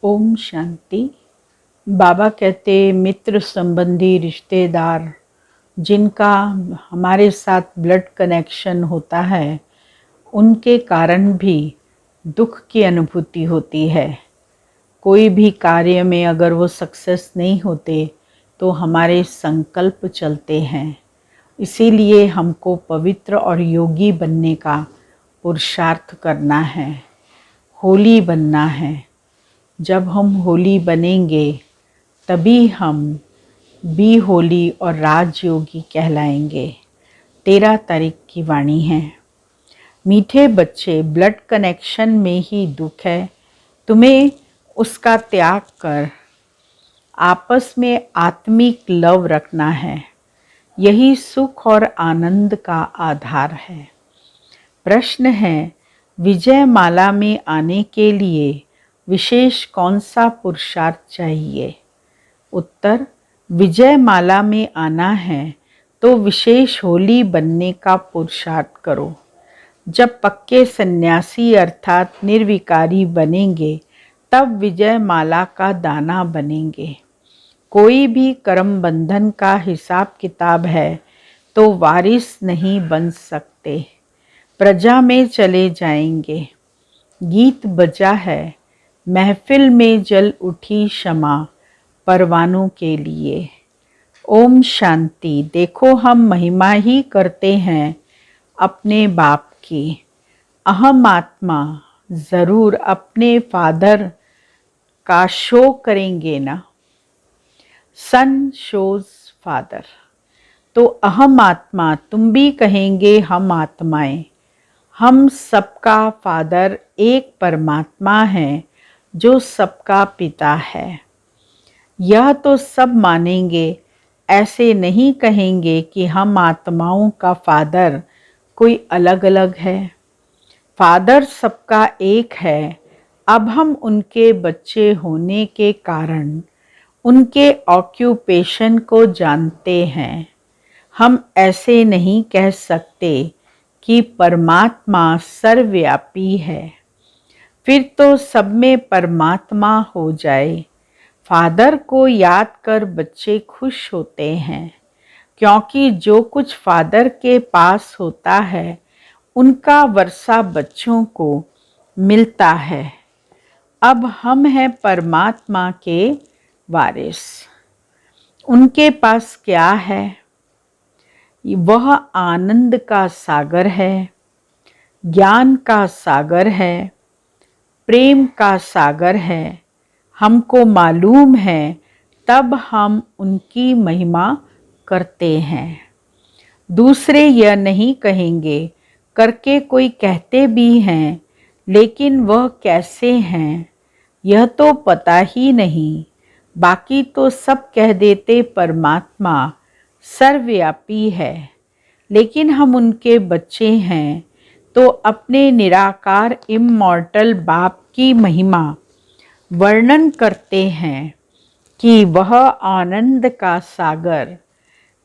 ओम शांति। बाबा कहते मित्र संबंधी रिश्तेदार जिनका हमारे साथ ब्लड कनेक्शन होता है, उनके कारण भी दुख की अनुभूति होती है। कोई भी कार्य में अगर वो सक्सेस नहीं होते तो हमारे संकल्प चलते हैं। इसीलिए हमको पवित्र और योगी बनने का पुरुषार्थ करना है, होली बनना है। जब हम होली बनेंगे तभी हम बी होली और राजयोगी कहलाएंगे। 13 तारीख की वाणी है। मीठे बच्चे, ब्लड कनेक्शन में ही दुख है। तुम्हें उसका त्याग कर आपस में आत्मिक लव रखना है। यही सुख और आनंद का आधार है। प्रश्न है, विजय माला में आने के लिए विशेष कौन सा पुरुषार्थ चाहिए? उत्तर, विजय माला में आना है तो विशेष होली बनने का पुरुषार्थ करो। जब पक्के सन्यासी अर्थात निर्विकारी बनेंगे तब विजय माला का दाना बनेंगे। कोई भी कर्म बंधन का हिसाब किताब है तो वारिस नहीं बन सकते, प्रजा में चले जाएंगे। गीत बजा है, महफिल में जल उठी क्षमा परवानों के लिए। ओम शांति। देखो, हम महिमा ही करते हैं अपने बाप की। अहम आत्मा ज़रूर अपने फादर का शो करेंगे ना। सन शोज फादर। तो अहम आत्मा तुम भी कहेंगे हम आत्माएं। हम सबका फादर एक परमात्मा है जो सबका पिता है। यह तो सब मानेंगे, ऐसे नहीं कहेंगे कि हम आत्माओं का फादर कोई अलग अलग है। फादर सबका एक है। अब हम उनके बच्चे होने के कारण उनके ऑक्यूपेशन को जानते हैं। हम ऐसे नहीं कह सकते कि परमात्मा सर्वव्यापी है, फिर तो सब में परमात्मा हो जाए। फादर को याद कर बच्चे खुश होते हैं, क्योंकि जो कुछ फादर के पास होता है उनका वर्षा बच्चों को मिलता है। अब हम हैं परमात्मा के वारिस। उनके पास क्या है? वह आनंद का सागर है, ज्ञान का सागर है, प्रेम का सागर है। हमको मालूम है, तब हम उनकी महिमा करते हैं। दूसरे यह नहीं कहेंगे, करके कोई कहते भी हैं, लेकिन वह कैसे हैं यह तो पता ही नहीं। बाकी तो सब कह देते परमात्मा सर्वव्यापी है, लेकिन हम उनके बच्चे हैं तो अपने निराकार इमॉर्टल बाप की महिमा वर्णन करते हैं कि वह आनंद का सागर,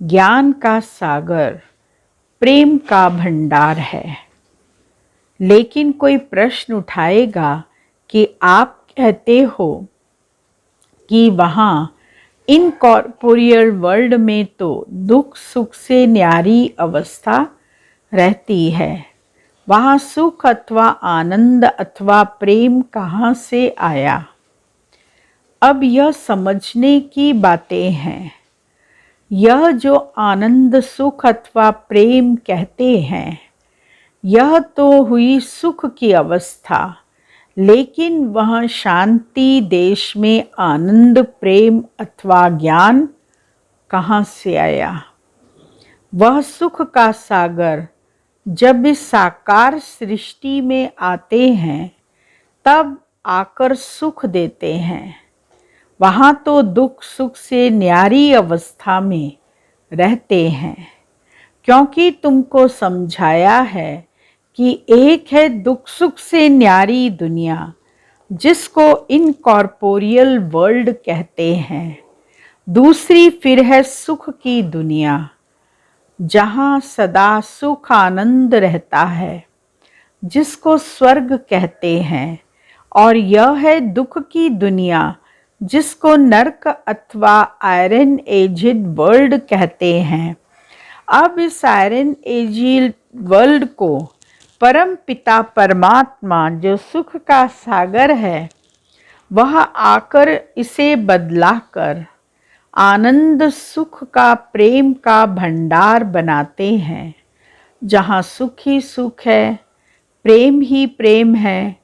ज्ञान का सागर, प्रेम का भंडार है। लेकिन कोई प्रश्न उठाएगा कि आप कहते हो कि वहाँ इनकॉर्पोरियल वर्ल्ड में तो दुख सुख से न्यारी अवस्था रहती है, वहाँ सुख अथवा आनंद अथवा प्रेम कहाँ से आया? अब यह समझने की बातें हैं। यह जो आनंद सुख अथवा प्रेम कहते हैं, यह तो हुई सुख की अवस्था, लेकिन वह शांति देश में आनंद प्रेम अथवा ज्ञान कहाँ से आया? वह सुख का सागर जब इस साकार सृष्टि में आते हैं तब आकर सुख देते हैं। वहाँ तो दुख सुख से न्यारी अवस्था में रहते हैं, क्योंकि तुमको समझाया है कि एक है दुख सुख से न्यारी दुनिया, जिसको इनकॉर्पोरियल वर्ल्ड कहते हैं। दूसरी फिर है सुख की दुनिया, जहाँ सदा सुख आनंद रहता है, जिसको स्वर्ग कहते हैं। और यह है दुख की दुनिया, जिसको नर्क अथवा आयरन एजिड वर्ल्ड कहते हैं। अब इस आयरन एजिड वर्ल्ड को परम पिता परमात्मा, जो सुख का सागर है, वह आकर इसे बदलाकर आनंद सुख का, प्रेम का भंडार बनाते हैं। जहाँ सुख ही सुख है, प्रेम ही प्रेम है,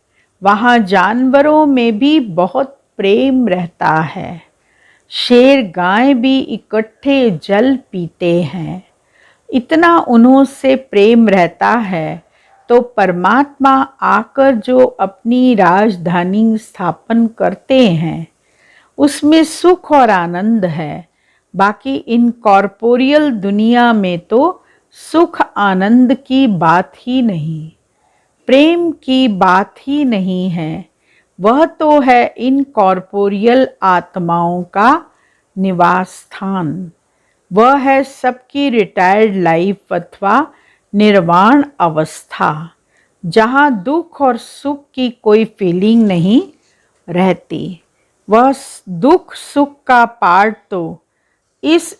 वहाँ जानवरों में भी बहुत प्रेम रहता है। शेर गाय भी इकट्ठे जल पीते हैं। इतना उन्हों से प्रेम रहता है तो परमात्मा आकर जो अपनी राजधानी स्थापन करते हैं, उसमें सुख और आनंद है। बाकी इन कॉर्पोरियल दुनिया में तो सुख आनंद की बात ही नहीं, प्रेम की बात ही नहीं है। वह तो है इन कॉर्पोरियल आत्माओं का निवास स्थान। वह है सबकी रिटायर्ड लाइफ अथवा निर्वाण अवस्था, जहाँ दुख और सुख की कोई फीलिंग नहीं रहती। वह दुख सुख का पार्ट तो इस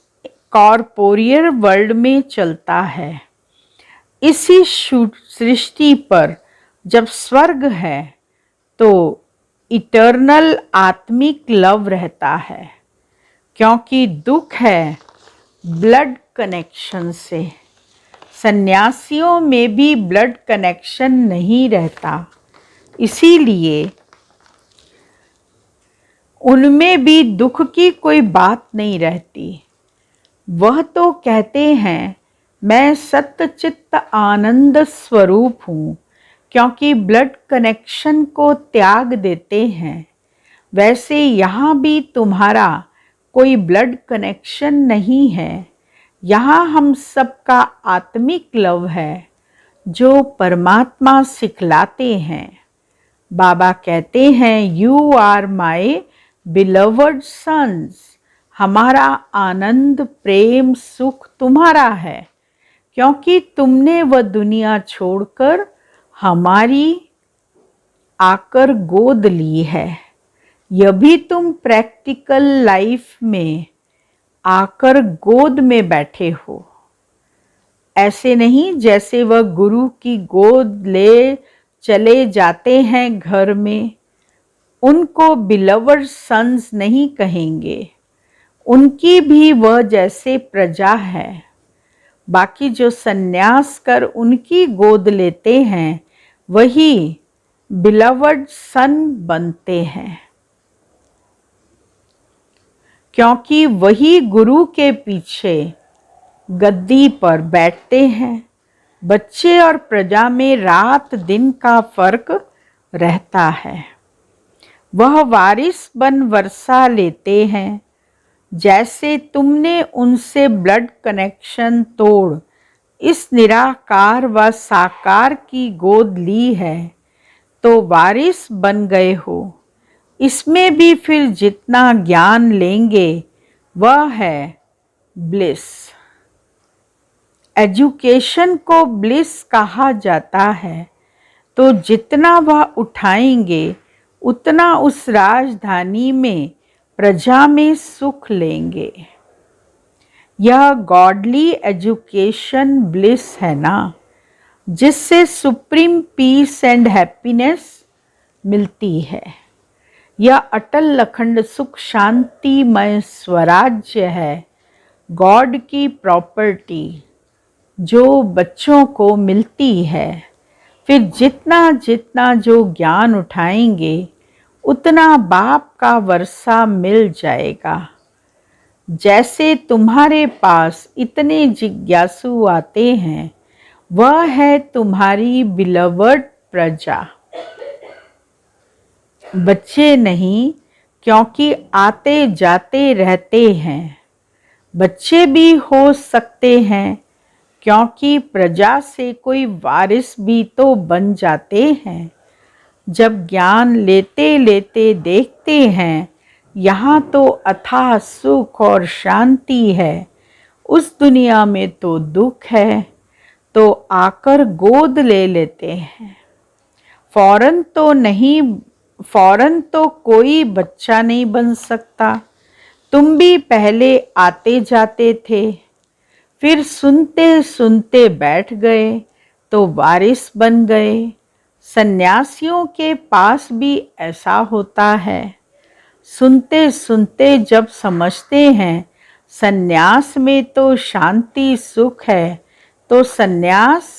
कॉर्पोरियल वर्ल्ड में चलता है। इसी सृष्टि पर जब स्वर्ग है तो इटर्नल आत्मिक लव रहता है, क्योंकि दुख है ब्लड कनेक्शन से। सन्यासियों में भी ब्लड कनेक्शन नहीं रहता, इसीलिए उनमें भी दुख की कोई बात नहीं रहती। वह तो कहते हैं मैं सत्य चित्त आनंद स्वरूप हूँ, क्योंकि ब्लड कनेक्शन को त्याग देते हैं। वैसे यहाँ भी तुम्हारा कोई ब्लड कनेक्शन नहीं है। यहाँ हम सबका आत्मिक लव है, जो परमात्मा सिखलाते हैं। बाबा कहते हैं you are my beloved sons. हमारा आनंद प्रेम सुख तुम्हारा है, क्योंकि तुमने वह दुनिया छोड़कर हमारी आकर गोद ली है। यह भी तुम प्रैक्टिकल लाइफ में आकर गोद में बैठे हो। ऐसे नहीं जैसे वह गुरु की गोद ले चले जाते हैं घर में। उनको बिलवर्ड सन्स नहीं कहेंगे, उनकी भी वह जैसे प्रजा है। बाकी जो सन्यास कर उनकी गोद लेते हैं, वही बिलवर्ड सन बनते हैं, क्योंकि वही गुरु के पीछे गद्दी पर बैठते हैं। बच्चे और प्रजा में रात दिन का फर्क रहता है। वह वारिस बन वर्षा लेते हैं। जैसे तुमने उनसे ब्लड कनेक्शन तोड़ इस निराकार व साकार की गोद ली है, तो वारिस बन गए हो। इसमें भी फिर जितना ज्ञान लेंगे वह है ब्लिस। एजुकेशन को ब्लिस कहा जाता है, तो जितना वह उठाएंगे उतना उस राजधानी में प्रजा में सुख लेंगे। यह गॉडली एजुकेशन ब्लिस है ना, जिससे सुप्रीम पीस एंड हैप्पीनेस मिलती है। यह अटल अखंड सुख शांतिमय स्वराज्य है, गॉड की प्रॉपर्टी जो बच्चों को मिलती है। फिर जितना जितना जो ज्ञान उठाएंगे उतना बाप का वर्षा मिल जाएगा। जैसे तुम्हारे पास इतने जिज्ञासु आते हैं, वह है तुम्हारी बिलवर्ड प्रजा। बच्चे नहीं, क्योंकि आते जाते रहते हैं। बच्चे भी हो सकते हैं, क्योंकि प्रजा से कोई वारिस भी तो बन जाते हैं। जब ज्ञान लेते लेते देखते हैं यहाँ तो अथाह सुख और शांति है, उस दुनिया में तो दुख है, तो आकर गोद ले लेते हैं। फौरन तो नहीं फौरन तो कोई बच्चा नहीं बन सकता। तुम भी पहले आते जाते थे, फिर सुनते सुनते बैठ गए तो वारिस बन गए। सन्यासियों के पास भी ऐसा होता है। सुनते सुनते जब समझते हैं सन्यास में तो शांति सुख है, तो सन्यास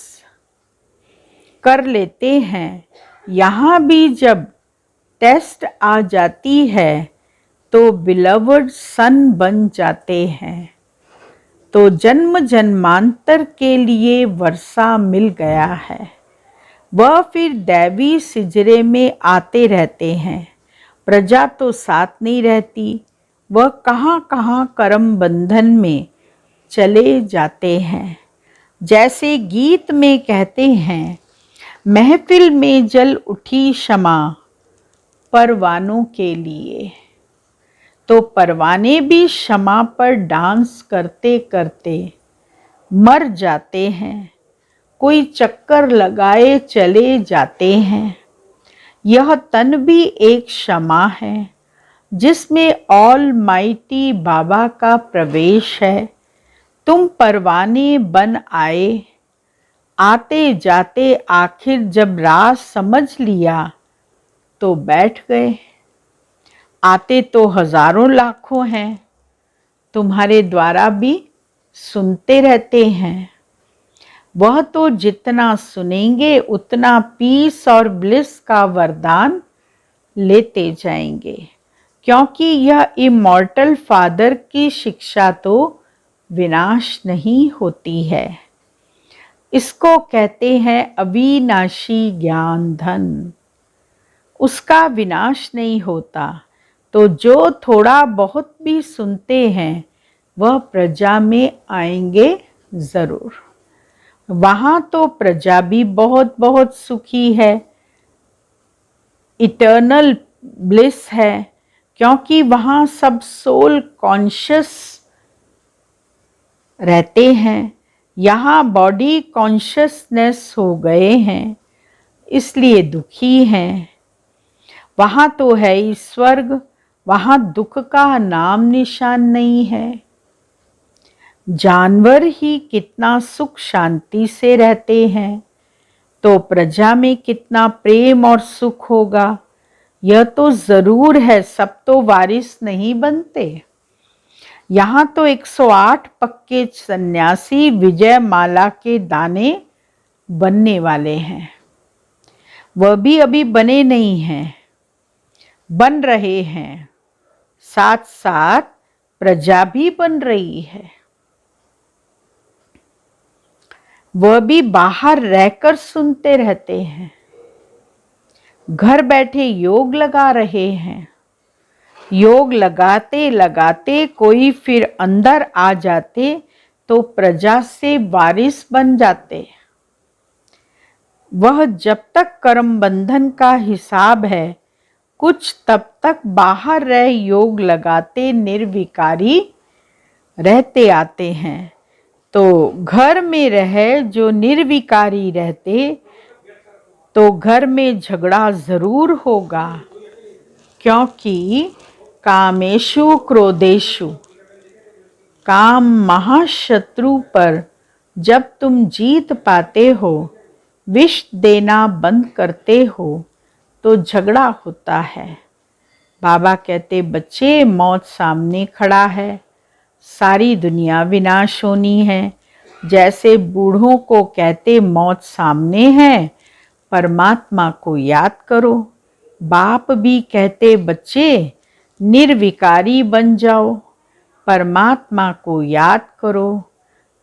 कर लेते हैं। यहाँ भी जब टेस्ट आ जाती है तो बिलवड सन बन जाते हैं। तो जन्म जन्मांतर के लिए वर्षा मिल गया है। वह फिर दैवी सिजरे में आते रहते हैं। प्रजा तो साथ नहीं रहती, वह कहाँ कहाँ कर्म बंधन में चले जाते हैं। जैसे गीत में कहते हैं, महफिल में जल उठी शमा परवानों के लिए। तो परवाने भी शमा पर डांस करते करते मर जाते हैं। कोई चक्कर लगाए चले जाते हैं। यह तन भी एक शमा है जिसमें ऑल माइटी बाबा का प्रवेश है। तुम परवाने बन आए, आते जाते आखिर जब राज समझ लिया तो बैठ गए। आते तो हजारों लाखों हैं, तुम्हारे द्वारा भी सुनते रहते हैं। वह तो जितना सुनेंगे उतना पीस और ब्लिस का वरदान लेते जाएंगे, क्योंकि यह इमॉर्टल फादर की शिक्षा तो विनाश नहीं होती है। इसको कहते हैं अविनाशी ज्ञान धन। उसका विनाश नहीं होता। तो जो थोड़ा बहुत भी सुनते हैं वह प्रजा में आएंगे ज़रूर। वहाँ तो प्रजा भी बहुत बहुत सुखी है, इटर्नल ब्लिस है, क्योंकि वहाँ सब सोल कॉन्शियस रहते हैं। यहाँ बॉडी कॉन्शियसनेस हो गए हैं, इसलिए दुखी हैं। वहाँ तो है ही स्वर्ग, वहाँ दुख का नाम निशान नहीं है। जानवर ही कितना सुख शांति से रहते हैं, तो प्रजा में कितना प्रेम और सुख होगा। यह तो जरूर है, सब तो वारिस नहीं बनते। यहाँ तो 108 पक्के सन्यासी विजय माला के दाने बनने वाले हैं। वह भी अभी बने नहीं हैं, बन रहे हैं। साथ साथ प्रजा भी बन रही है। वह भी बाहर रहकर सुनते रहते हैं, घर बैठे योग लगा रहे हैं। योग लगाते लगाते कोई फिर अंदर आ जाते तो प्रजा से वारिस बन जाते। वह जब तक कर्म बंधन का हिसाब है, कुछ तब तक बाहर रह योग लगाते निर्विकारी रहते आते हैं। तो घर में रह जो निर्विकारी रहते, तो घर में झगड़ा जरूर होगा, क्योंकि कामेशु क्रोधेशु, काम महाशत्रु पर जब तुम जीत पाते हो, विष देना बंद करते हो, तो झगड़ा होता है। बाबा कहते, बच्चे मौत सामने खड़ा है, सारी दुनिया विनाश होनी है। जैसे बूढ़ों को कहते मौत सामने है, परमात्मा को याद करो। बाप भी कहते बच्चे निर्विकारी बन जाओ, परमात्मा को याद करो।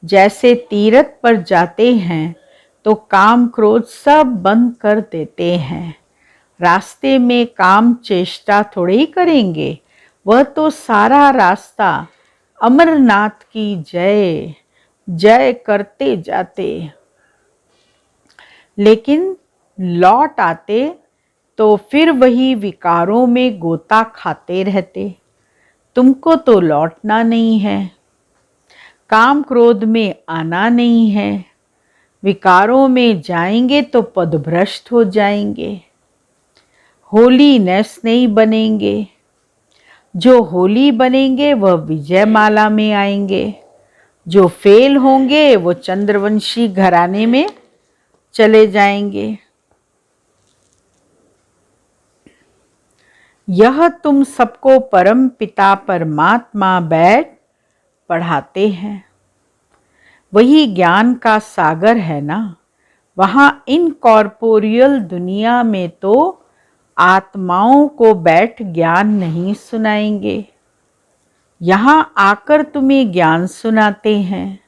जैसे तीर्थ पर जाते हैं तो काम क्रोध सब बंद कर देते हैं। रास्ते में काम चेष्टा थोड़े ही करेंगे, वह तो सारा रास्ता अमरनाथ की जय जय करते जाते। लेकिन लौट आते तो फिर वही विकारों में गोता खाते रहते। तुमको तो लौटना नहीं है, काम क्रोध में आना नहीं है। विकारों में जाएंगे तो पदभ्रष्ट हो जाएंगे। होलीनेस नहीं बनेंगे। जो होली बनेंगे वह विजयमाला में आएंगे, जो फेल होंगे वो चंद्रवंशी घराने में चले जाएंगे। यह तुम सबको परम पिता परमात्मा बैठ पढ़ाते हैं। वही ज्ञान का सागर है ना। वहाँ इनकॉर्पोरियल दुनिया में तो आत्माओं को बैठ ज्ञान नहीं सुनाएंगे, यहाँ आकर तुम्हें ज्ञान सुनाते हैं।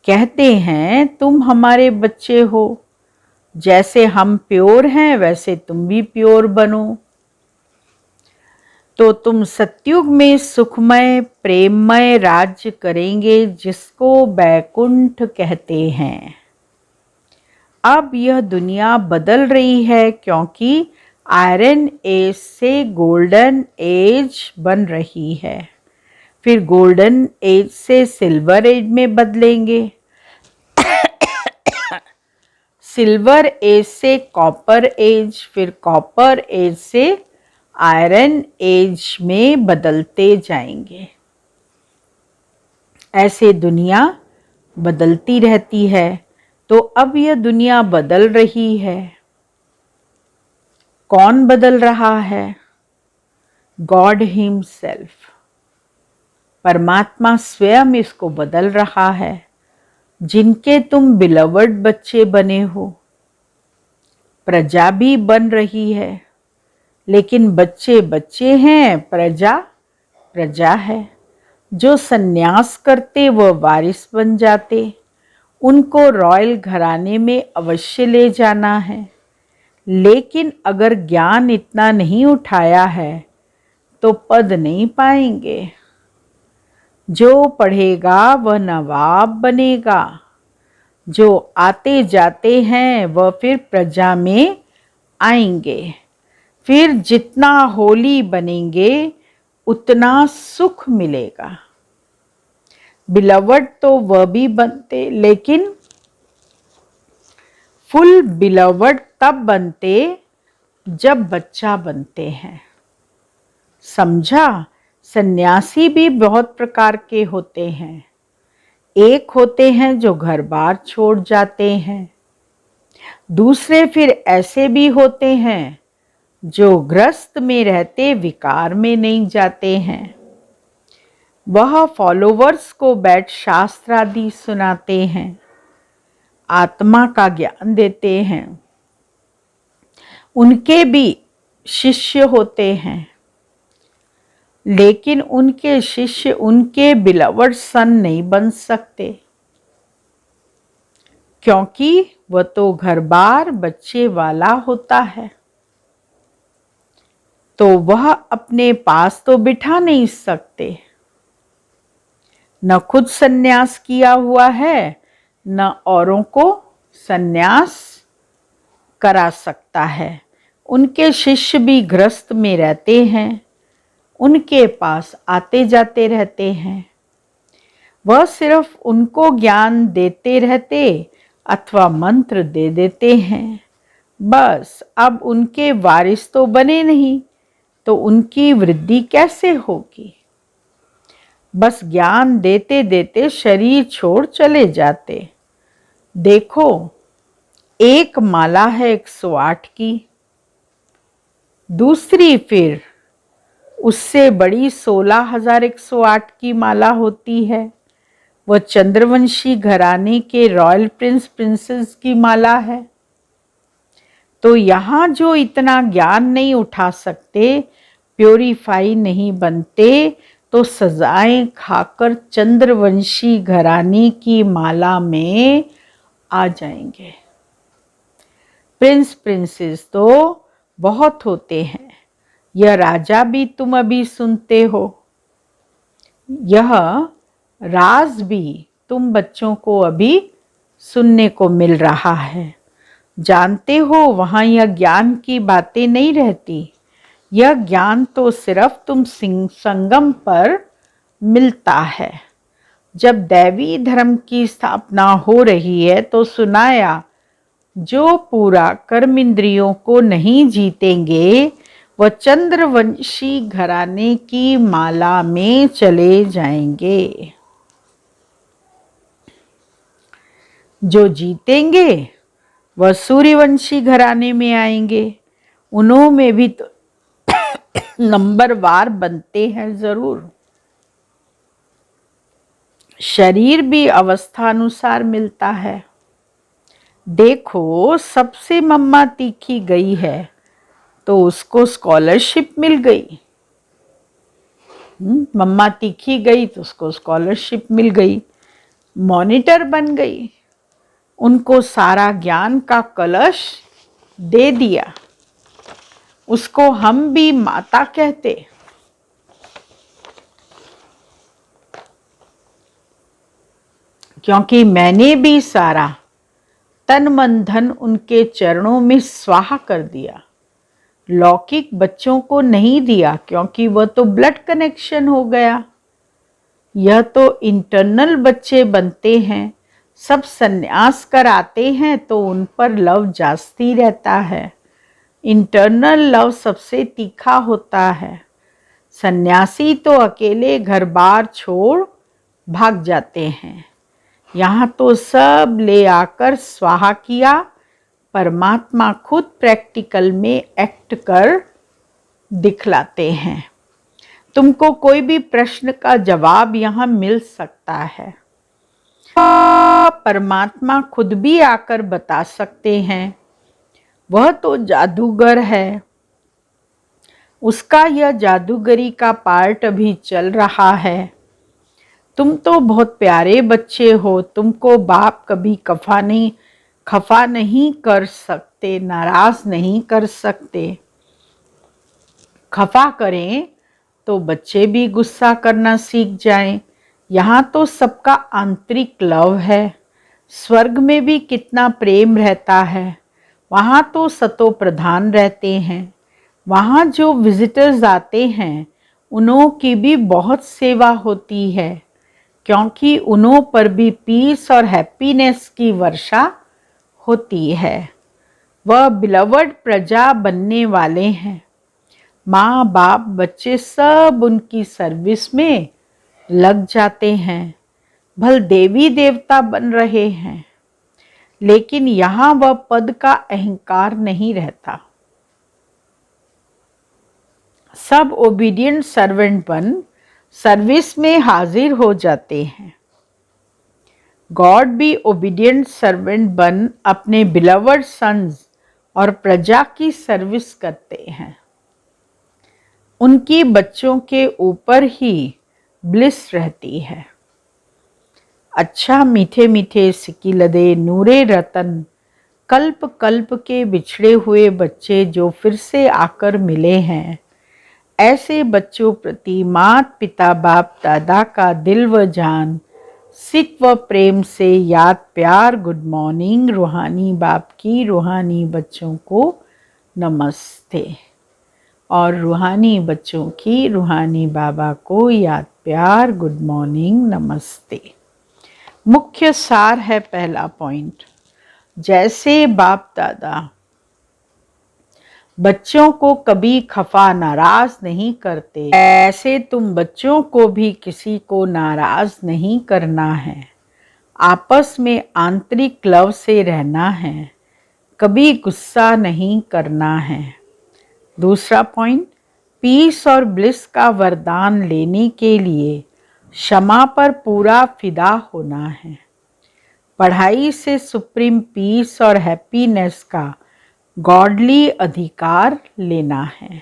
कहते हैं तुम हमारे बच्चे हो, जैसे हम प्योर हैं वैसे तुम भी प्योर बनो। तो तुम सतयुग में सुखमय प्रेममय राज्य करेंगे, जिसको बैकुंठ कहते हैं। अब यह दुनिया बदल रही है, क्योंकि आयरन एज से गोल्डन एज बन रही है। फिर गोल्डन एज से सिल्वर एज में बदलेंगे। सिल्वर एज से कॉपर एज, फिर कॉपर एज से आयरन एज में बदलते जाएंगे। ऐसे दुनिया बदलती रहती है। तो अब यह दुनिया बदल रही है। कौन बदल रहा है? गॉड हिमसेल्फ, परमात्मा स्वयं इसको बदल रहा है, जिनके तुम बिलवर्ड बच्चे बने हो। प्रजा भी बन रही है, लेकिन बच्चे बच्चे हैं, प्रजा प्रजा है। जो सन्यास करते वह वारिस बन जाते, उनको रॉयल घराने में अवश्य ले जाना है। लेकिन अगर ज्ञान इतना नहीं उठाया है तो पद नहीं पाएंगे। जो पढ़ेगा वह नवाब बनेगा। जो आते जाते हैं वह फिर प्रजा में आएंगे। फिर जितना होली बनेंगे उतना सुख मिलेगा। बिलवड तो वह भी बनते, लेकिन फुल बिलवड तब बनते जब बच्चा बनते हैं। समझा? सन्यासी भी बहुत प्रकार के होते हैं। एक होते हैं जो घर बार छोड़ जाते हैं। दूसरे फिर ऐसे भी होते हैं जो गृहस्थ में रहते विकार में नहीं जाते हैं। वह फॉलोवर्स को बैठ शास्त्र आदि सुनाते हैं, आत्मा का ज्ञान देते हैं। उनके भी शिष्य होते हैं, लेकिन उनके शिष्य उनके बिलवर्ड सन नहीं बन सकते, क्योंकि वह तो घर बार बच्चे वाला होता है। तो वह अपने पास तो बिठा नहीं सकते। न खुद सन्यास किया हुआ है, न औरों को सन्यास करा सकता है। उनके शिष्य भी गृहस्थ में रहते हैं, उनके पास आते जाते रहते हैं। वह सिर्फ उनको ज्ञान देते रहते अथवा मंत्र दे देते हैं, बस। अब उनके वारिस तो बने नहीं, तो उनकी वृद्धि कैसे होगी? बस ज्ञान देते देते शरीर छोड़ चले जाते। देखो, एक माला है 108 की, दूसरी फिर उससे बड़ी 16,108 की माला होती है। वह चंद्रवंशी घराने के रॉयल प्रिंस प्रिंसेस की माला है। तो यहाँ जो इतना ज्ञान नहीं उठा सकते, प्योरीफाई नहीं बनते, तो सजाएं खाकर चंद्रवंशी घराने की माला में आ जाएंगे। प्रिंस प्रिंसेस तो बहुत होते हैं। यह राजा भी तुम अभी सुनते हो, यह राज भी तुम बच्चों को अभी सुनने को मिल रहा है। जानते हो, वहाँ यह ज्ञान की बातें नहीं रहती। यह ज्ञान तो सिर्फ तुम संगम पर मिलता है। जब दैवी धर्म की स्थापना हो रही है तो सुनाया जो पूरा कर्म इंद्रियों को नहीं जीतेंगे वह चंद्रवंशी घराने की माला में चले जाएंगे। जो जीतेंगे वह सूर्यवंशी घराने में आएंगे। उन्हों में भी तो नंबरवार बनते हैं जरूर। शरीर भी अवस्था अनुसार मिलता है। देखो, सबसे मम्मा तीखी गई है तो उसको स्कॉलरशिप मिल गई। मम्मा तीखी गई तो उसको स्कॉलरशिप मिल गई, मॉनिटर बन गई, उनको सारा ज्ञान का कलश दे दिया। उसको हम भी माता कहते। क्योंकि मैंने भी सारा तन मन धन उनके चरणों में स्वाहा कर दिया। लौकिक बच्चों को नहीं दिया क्योंकि वह तो ब्लड कनेक्शन हो गया। यह तो इंटरनल बच्चे बनते हैं। सब सन्यास कर आते हैं तो उन पर लव जास्ती रहता है। इंटरनल लव सबसे तीखा होता है। सन्यासी तो अकेले घर बार छोड़ भाग जाते हैं। यहाँ तो सब ले आकर स्वाहा किया। परमात्मा खुद प्रैक्टिकल में एक्ट कर दिखलाते हैं। तुमको कोई भी प्रश्न का जवाब यहाँ मिल सकता है। परमात्मा खुद भी आकर बता सकते हैं। वह तो जादूगर है। उसका यह जादूगरी का पार्ट अभी चल रहा है। तुम तो बहुत प्यारे बच्चे हो। तुमको बाप कभी खफा नहीं कर सकते, नाराज नहीं कर सकते। खफा करें तो बच्चे भी गुस्सा करना सीख जाएं। यहाँ तो सबका आंतरिक लव है। स्वर्ग में भी कितना प्रेम रहता है। वहाँ तो सतो प्रधान रहते हैं। वहाँ जो विजिटर्स आते हैं उन्हों की भी बहुत सेवा होती है, क्योंकि उन्हों पर भी पीस और हैप्पीनेस की वर्षा होती है। वह बिलवड प्रजा बनने वाले हैं। माँ बाप बच्चे सब उनकी सर्विस में लग जाते हैं। भल देवी देवता बन रहे हैं, लेकिन यहाँ वह पद का अहंकार नहीं रहता। सब ओबीडिएंट सर्वेंट बन सर्विस में हाजिर हो जाते हैं। गॉड भी ओबीडिएंट सर्वेंट बन अपने बिलवड सन्स और प्रजा की सर्विस करते हैं। उनकी बच्चों के ऊपर ही ब्लिस रहती है। अच्छा मीठे मीठे सिकिलदे नूरे रतन कल्प कल्प के बिछड़े हुए बच्चे जो फिर से आकर मिले हैं, ऐसे बच्चों प्रति मात पिता बाप दादा का दिल व जान सिक व प्रेम से याद प्यार गुड मॉर्निंग। रूहानी बाप की रूहानी बच्चों को नमस्ते और रूहानी बच्चों की रूहानी बाबा को याद प्यार गुड मॉर्निंग नमस्ते। मुख्य सार है पहला पॉइंट। जैसे बाप दादा बच्चों को कभी खफा नाराज नहीं करते, ऐसे तुम बच्चों को भी किसी को नाराज नहीं करना है। आपस में आंतरिक लव से रहना है, कभी गुस्सा नहीं करना है। दूसरा पॉइंट, पीस और ब्लिस का वरदान लेने के लिए क्षमा पर पूरा फिदा होना है। पढ़ाई से सुप्रीम पीस और हैप्पीनेस का गॉडली अधिकार लेना है।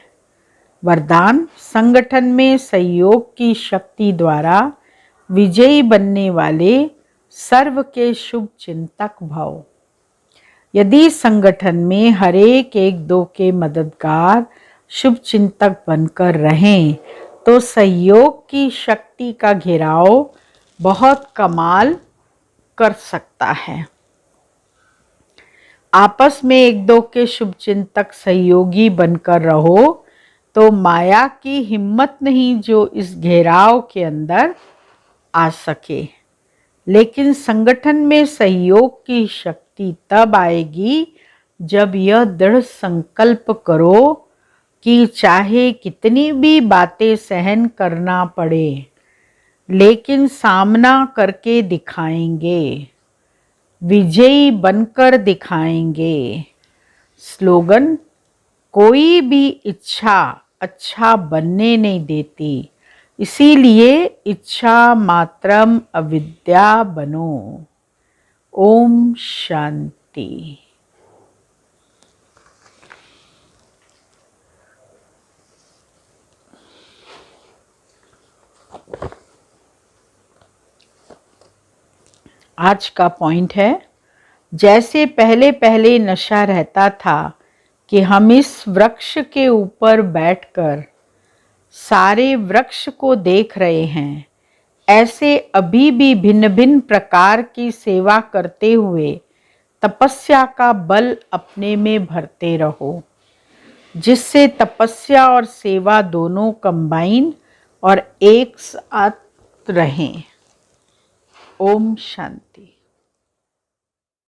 वरदान, संगठन में सहयोग की शक्ति द्वारा विजयी बनने वाले सर्व के शुभ चिंतक भव। यदि संगठन में हर एक दो के मददगार शुभ चिंतक बनकर रहें तो सहयोग की शक्ति का घेराव बहुत कमाल कर सकता है। आपस में एक दो के शुभ चिंतक सहयोगी बनकर रहो तो माया की हिम्मत नहीं जो इस घेराव के अंदर आ सके। लेकिन संगठन में सहयोग की शक्ति शक्ति तब आएगी जब यह दृढ़ संकल्प करो कि चाहे कितनी भी बातें सहन करना पड़े, लेकिन सामना करके दिखाएंगे, विजयी बनकर दिखाएंगे। स्लोगन: कोई भी इच्छा अच्छा बनने नहीं देती, इसीलिए इच्छा मात्रम अविद्या बनो। ओम शांति। आज का पॉइंट है, जैसे पहले पहले नशा रहता था कि हम इस वृक्ष के ऊपर बैठकर सारे वृक्ष को देख रहे हैं, ऐसे अभी भी भिन्न भिन्न प्रकार की सेवा करते हुए तपस्या का बल अपने में भरते रहो, जिससे तपस्या और सेवा दोनों कंबाइन और एक साथ रहें। ओम शांति।